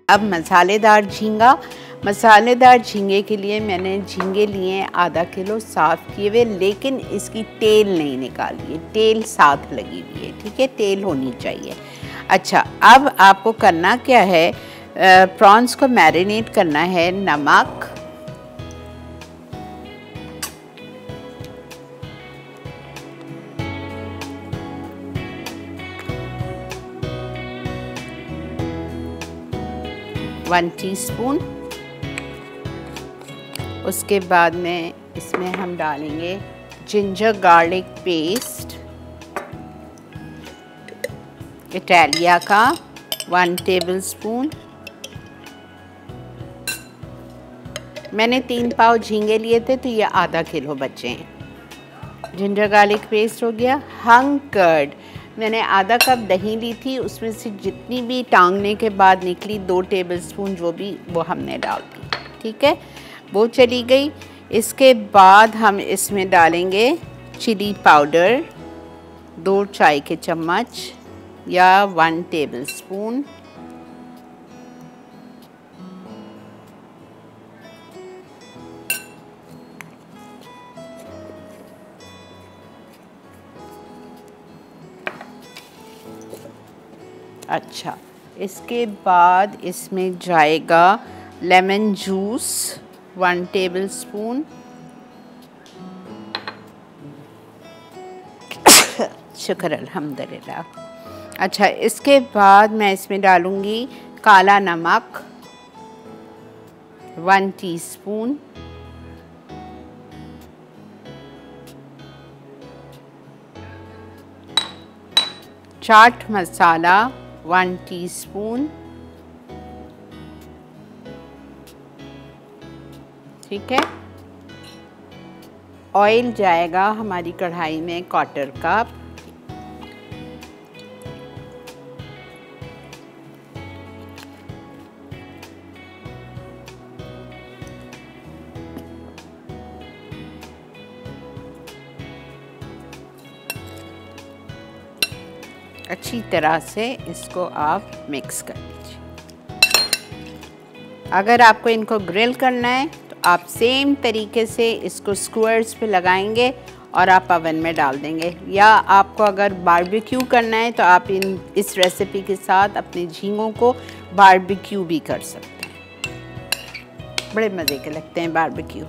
अब मसालेदार झींगा। मसालेदार झींगे के लिए मैंने झींगे लिए आधा किलो साफ़ किए हुए, लेकिन इसकी टेल नहीं निकाली है, टेल साथ लगी हुई है, ठीक है, टेल होनी चाहिए। अच्छा, अब आपको करना क्या है, प्रॉन्स को मैरिनेट करना है। नमक, वन टीस्पून। उसके बाद में इसमें हम डालेंगे जिंजर गार्लिक पेस्ट इटालिया का 1 टेबलस्पून। मैंने 3 पाव झींगे लिए थे तो ये आधा किलो बचे हैं। जिंजर गार्लिक पेस्ट हो गया। हंग कर्ड, मैंने आधा कप दही ली थी, उसमें से जितनी भी टांगने के बाद निकली 2 टेबलस्पून जो भी, वो हमने डाल दी, ठीक है, वो चली गई। इसके बाद हम इसमें डालेंगे चिली पाउडर 2 चाय के चम्मच या 1 टेबलस्पून। अच्छा, इसके बाद इसमें जाएगा लेमन जूस 1 टेबलस्पून। शुक्र अल्हम्दुलिल्लाह। अच्छा, इसके बाद मैं इसमें डालूँगी काला नमक 1 टीस्पून। चाट मसाला 1 टीस्पून, ठीक है। ऑयल जाएगा हमारी कढ़ाई में 1/4 कप। अच्छी तरह से इसको आप मिक्स कर लीजिए। अगर आपको इनको ग्रिल करना है तो आप सेम तरीके से इसको स्क्वायर्स पे लगाएंगे और आप ओवन में डाल देंगे, या आपको अगर बारबेक्यू करना है तो आप इस रेसिपी के साथ अपने झींगों को बारबेक्यू भी कर सकते हैं। बड़े मज़े के लगते हैं बारबेक्यू।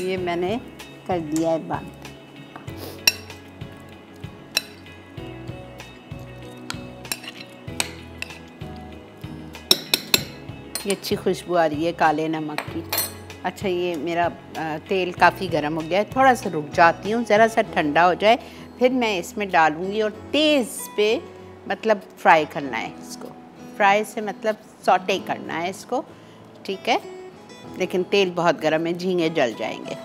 ये मैंने कर दिया है बंद। ये अच्छी खुशबू आ रही है काले नमक की। अच्छा, ये मेरा तेल काफ़ी गर्म हो गया है, थोड़ा सा रुक जाती हूँ, ज़रा सा ठंडा हो जाए, फिर मैं इसमें डालूँगी। और तेज़ पे मतलब फ्राई करना है इसको, फ्राई से मतलब सौटे करना है इसको, ठीक है, लेकिन तेल बहुत गर्म है, झींगे जल जाएंगे।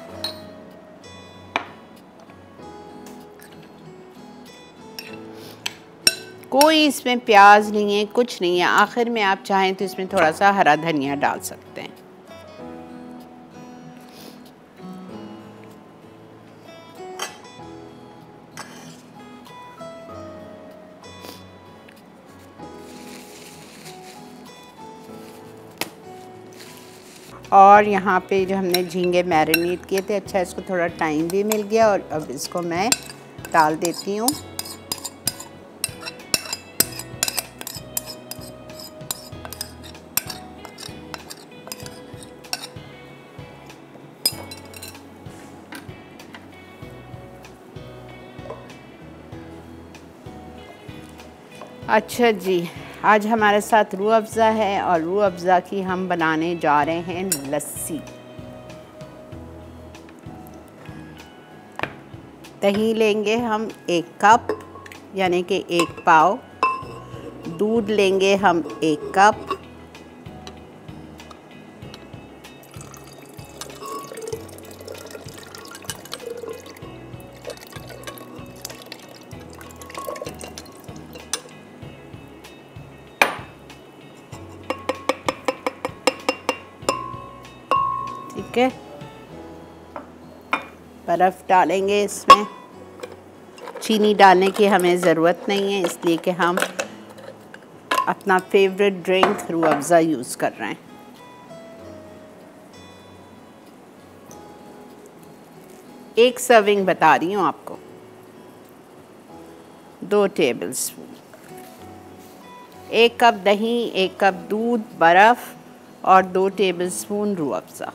कोई इसमें प्याज नहीं है, कुछ नहीं है। आखिर में आप चाहें तो इसमें थोड़ा सा हरा धनिया डाल सकते हैं। और यहाँ पे जो हमने झींगे मैरिनेट किए थे, अच्छा इसको थोड़ा टाइम भी मिल गया और अब इसको मैं डाल देती हूँ। अच्छा जी, आज हमारे साथ रूह अफ़ज़ा है और रूह अफ़ज़ा की हम बनाने जा रहे हैं लस्सी। दही लेंगे हम 1 कप यानी कि 1 पाव। दूध लेंगे हम 1 कप। ठीक है, बर्फ़ डालेंगे इसमें। चीनी डालने की हमें ज़रूरत नहीं है, इसलिए कि हम अपना favourite drink Rooh Afza use कर रहे हैं। एक सर्विंग बता रही हूँ आपको, 2 टेबलस्पून, 1 कप दही, 1 कप दूध, बर्फ़ और 2 टेबलस्पून रूह अफ़ज़ा।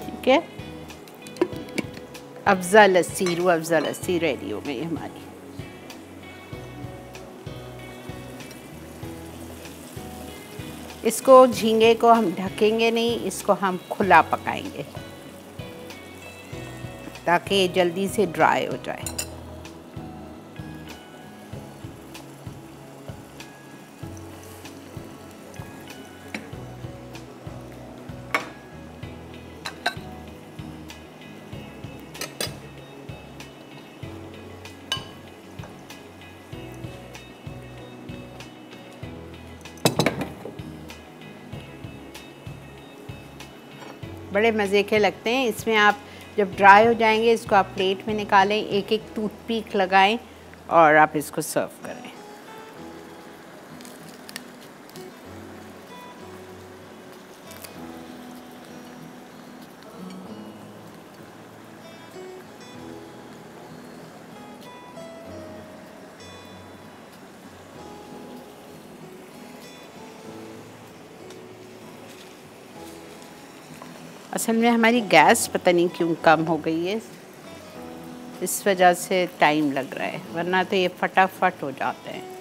ठीक है, अफ़ज़ा लस्सी, रूह अफ़ज़ा लस्सी रेडी हो गई हमारी। इसको झींगे को हम ढकेंगे नहीं, इसको हम खुला पकाएंगे ताकि ये जल्दी से ड्राई हो जाए। बड़े मज़े के लगते हैं। इसमें आप जब ड्राई हो जाएंगे इसको आप प्लेट में निकालें, एक एक टूथपिक लगाएं और आप इसको सर्व करें। असल में हमारी गैस पता नहीं क्यों कम हो गई है, इस वजह से टाइम लग रहा है, वरना तो ये फटाफट हो जाते हैं।